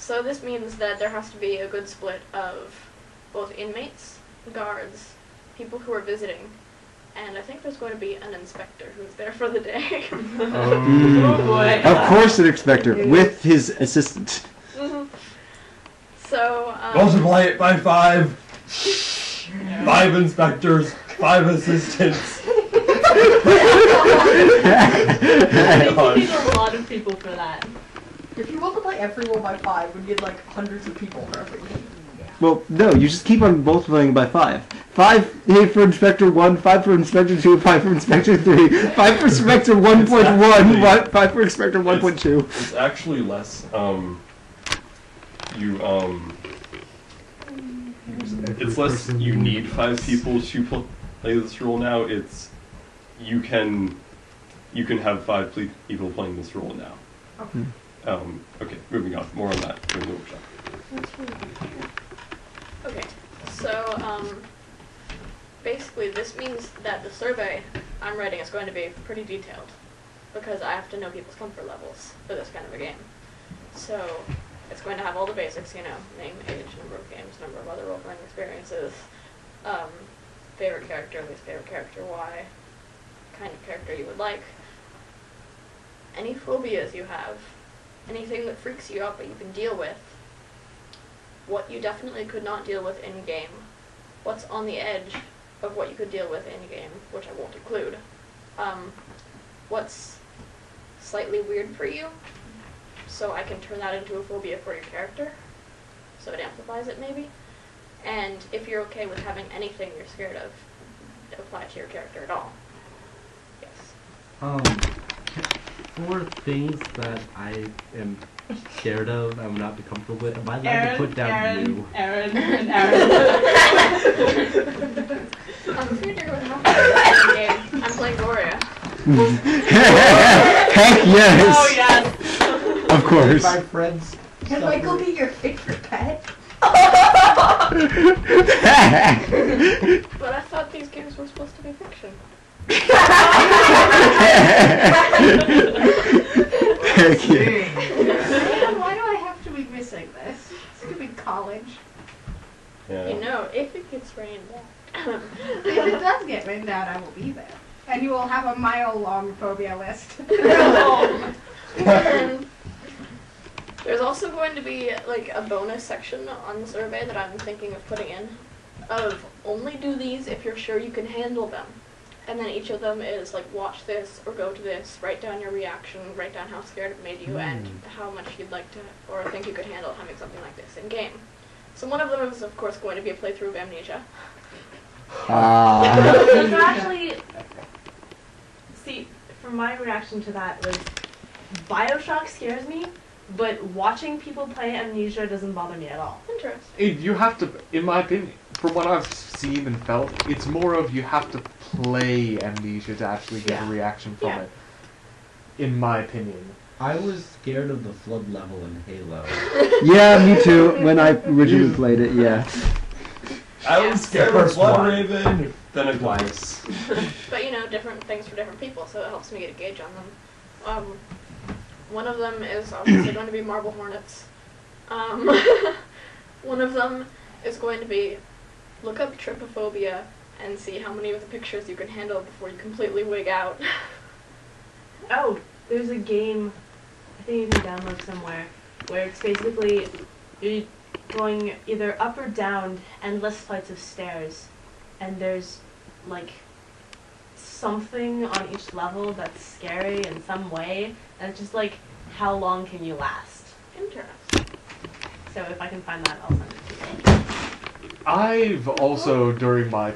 So this means that there has to be a good split of both inmates, guards, people who are visiting, and I think there's going to be an inspector who's there for the day. Oh boy. Of course an inspector, with his assistant. So, Multiply it by 5. 5 inspectors, 5 assistants. I think you need a lot of people for that. If you multiply everyone by 5, we'd get like hundreds of people for everything. Well, no, you just keep on multiplying by 5. 5 for Inspector 1, 5 for Inspector 2, 5 for Inspector 3, 5 for Inspector 1.1, 5 for Inspector 1.2. It's actually less, it's less you need 5 people to play this role now, it's you can have 5 people playing this role now. Okay. Okay, moving on. More on that during the workshop. okay, so, basically this means that the survey I'm writing is going to be pretty detailed, because I have to know people's comfort levels for this kind of a game. So, it's going to have all the basics, you know, name, age, number of games, number of other role-playing experiences, favorite character, least favorite character, why, kind of character you would like, any phobias you have, anything that freaks you out but you can deal with, what you definitely could not deal with in-game, what's on the edge of what you could deal with in-game, which I won't include, what's slightly weird for you, so I can turn that into a phobia for your character, so it amplifies it maybe, and if you're okay with having anything you're scared of apply to your character at all. Yes. For things that I am scared of, I would not be comfortable with, am I allowed Aaron, to put down Aaron, you? Aaron. I'm afraid you're going to have to play the game. I'm playing Gloria. Heck yes! Oh yes! Of course. My friends. Can Michael be your favorite pet? But I thought these games were supposed to be fiction. Heck yeah. Man, why do I have to be missing this? This could be college. Yeah. You know, if it gets rained out. If it does get written down, I will be there. And you will have a mile-long phobia list. And there's also going to be like a bonus section on the survey that I'm thinking of putting in of only do these if you're sure you can handle them. And then each of them is like watch this or go to this, write down your reaction, write down how scared it made you and how much you'd like to or think you could handle having something like this in game. So one of them is of course going to be a playthrough of Amnesia. That's actually, see, from my reaction to that was, Bioshock scares me, but watching people play Amnesia doesn't bother me at all. Interesting. You have to, in my opinion, from what I've seen and felt, it's more of you have to play Amnesia to actually get a reaction from it. In my opinion. I was scared of the flood level in Halo. Yeah, me too. When I originally played it, yeah. I was scared of Blood Raven, then it was. But you know, different things for different people, so it helps me get a gauge on them. One of them is obviously going to be Marble Hornets. One of them is going to be look up trypophobia and see how many of the pictures you can handle before you completely wig out. Oh, there's a game, I think you can download somewhere, where it's basically you're going either up or down endless flights of stairs, and there's like something on each level that's scary in some way, and it's just like, how long can you last? Interesting. So if I can find that, I'll send it to you. I've also, during my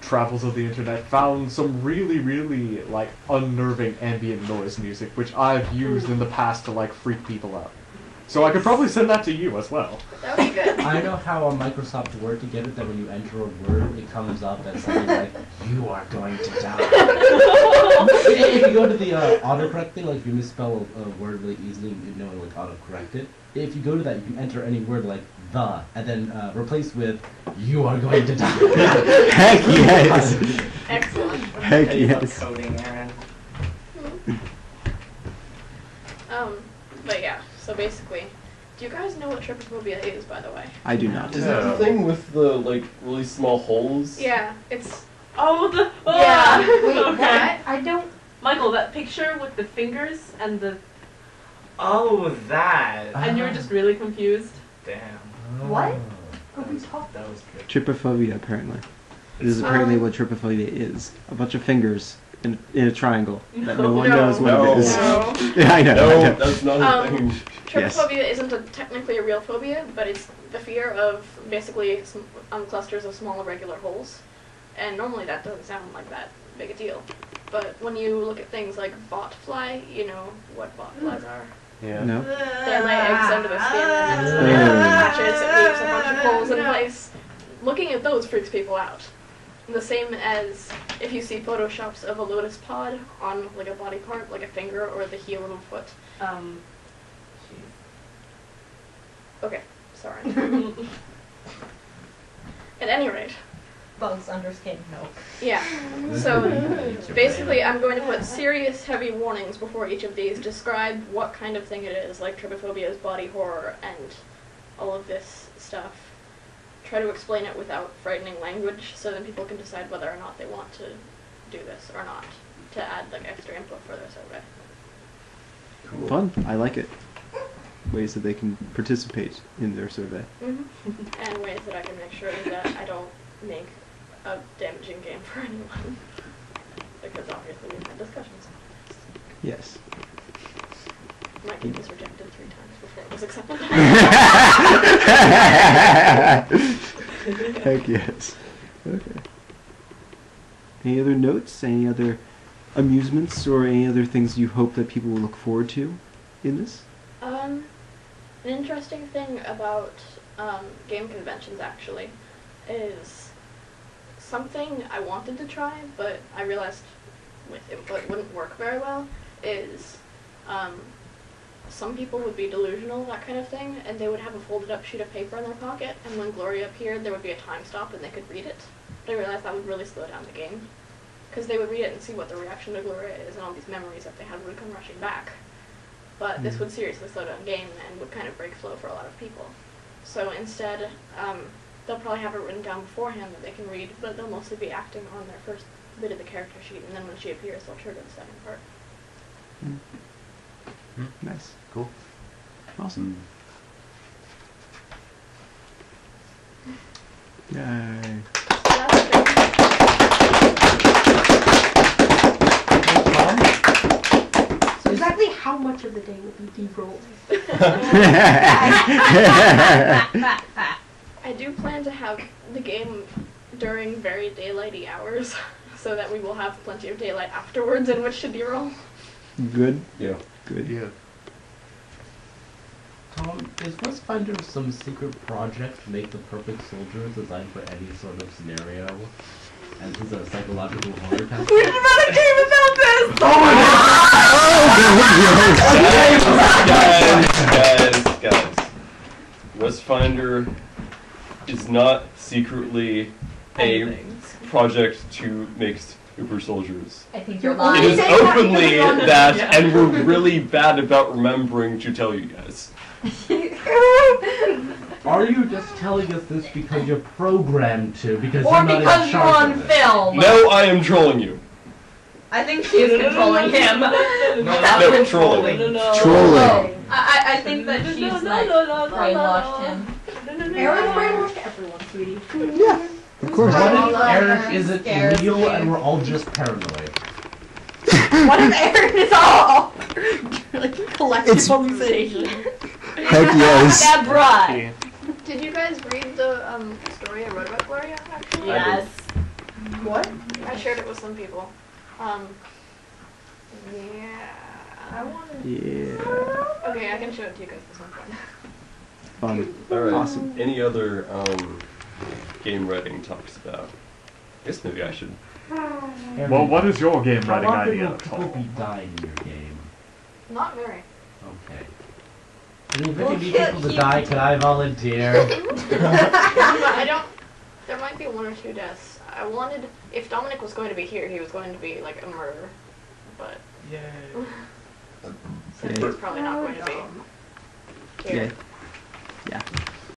travels of the internet, found some really, really, like, unnerving ambient noise music, which I've used in the past to, like, freak people out. So I could probably send that to you as well. That would be good. I know how on Microsoft Word to get it, that when you enter a word, it comes up as something like, you are going to die. If you go to the autocorrect thing, like if you misspell a word really easily, you know, like autocorrect it. If you go to that, you can enter any word like the, and then replace with, you are going to die. Heck yes! Excellent. Heck yes. Coding, Erin. But yeah, so basically, Do you guys know what trypophobia is, by the way? I do not. Is that the thing with the like really small holes? Yeah, it's Oh, the Yeah. Wait, Okay. what? I don't. Michael, that picture with the fingers and the Oh, that. and you were just really confused. Damn. What? That was good. Trypophobia, apparently. It is apparently what trypophobia is. A bunch of fingers in a triangle that no one knows what No. it is. No. Yeah, I know. No, I know. that's not a thing. Yes. Trypophobia isn't technically a real phobia, but it's the fear of basically clusters of small irregular holes. And normally that doesn't sound like that big a deal. But when you look at things like botfly, you know what botflies are. Yeah. No? They lay eggs under the skin and then it hatches, it leaves a bunch of holes in place. Looking at those freaks people out. The same as if you see photoshops of a lotus pod on like a body part, like a finger or the heel of a foot. Okay, sorry. At any rate. Bugs under skin, no. Yeah. So basically I'm going to put serious heavy warnings before each of these, describe what kind of thing it is, like trypophobia is body horror and all of this stuff. Try to explain it without frightening language so then people can decide whether or not they want to do this or not, to add like extra input for their survey. Cool. Fun. I like it. Ways that they can participate in their survey. And ways that I can make sure that I don't make a damaging game for anyone. Because obviously we've had discussions about this. Yes. My game was rejected 3 times before it was accepted. Heck yes. Okay. Any other notes? Any other amusements or any other things you hope that people will look forward to in this? An interesting thing about game conventions actually is something I wanted to try, but I realized with input wouldn't work very well, is some people would be delusional, that kind of thing, and they would have a folded up sheet of paper in their pocket, and when Gloria appeared there would be a time stop and they could read it. But I realized that would really slow down the game, because they would read it and see what the reaction to Gloria is, and all these memories that they had would come rushing back. But this would seriously slow down the game and would kind of break flow for a lot of people. So instead, they'll probably have it written down beforehand that they can read, but they'll mostly be acting on their first bit of the character sheet, and then when she appears, they'll trigger the second part. Nice. Cool. Awesome. Yay. So exactly how much of the day will be de-rolled? I do plan to have the game during very daylighty hours, so that we will have plenty of daylight afterwards in which to de-roll. Good. Yeah. Good. Yeah. Tom, is Westfinder some secret project to make the perfect soldier designed for any sort of scenario? And this is a psychological horror test? We should run a game about this! Guys. Westfinder is not secretly a project to make super soldiers. I think you're You're lying. It is saying that openly because you're that, Yeah. and we're really bad about remembering to tell you guys. Are you just telling us this because you're programmed to? Because Or you're not because in you're charge on of it? film. No, I am trolling you. I think she's controlling him. No, No, not trolling. Trolling. Oh, I think that she's like brainwashed him. Erin's brainwashed everyone, sweetie. Yeah. Of course. Right. What All if of Erin her isn't scares real me. and we're all just paranoid? What if Erin is all? Collective It's- hallucination. Heck yes. Deborah. Did you guys read the story I wrote about Gloria, actually? Yes. What? I shared it with some people. Yeah. Yeah. Okay, I can show it to you guys at some point. Fun. Alright. Awesome. Any other game writing talks about? I guess maybe I should. Erin, Well, what is your game how writing often idea, will people Tom? be dying in your game? Not very. Okay. I mean, if you Well, need yeah, people to he- die, can I volunteer? But I don't. There might be 1 or 2 deaths. I wanted. If Dominic was going to be here, he was going to be like a murderer. But Yay. since Yeah. he's probably not going to be Yeah. here,